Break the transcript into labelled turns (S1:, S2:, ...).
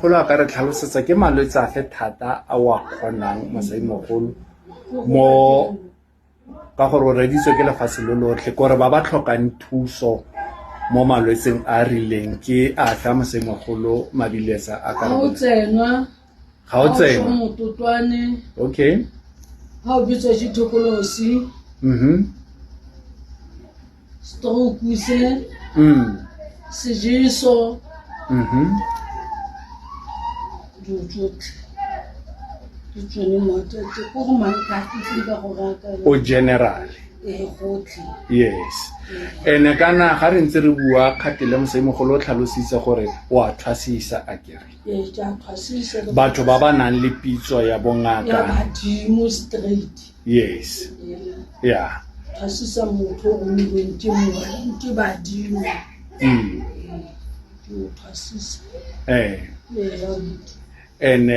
S1: mosaimogolo a ka re tlhalosetsa ke malwetse a fe thata a wa kgonang mosaimogolo mo ka gore o reditswe ke lefatshe lo lotlhe gore ba ba tlhokang thuso mo malwetseng a rileng ke a fa mosaimogolo Mabilesa a ka ga o tsena
S2: mototwane
S1: okay
S2: ha o bitswa ditokolosi stroke se sejeso
S1: o general yes ene kana ga re ntse re bua kgatile mosaimogolo o tlhalositse gore o a thwasisa a kere batho ba ba nang le pitso ya bongaka yes yeah
S2: thwasisa motho o mmileng ke badimo thwasisa
S1: and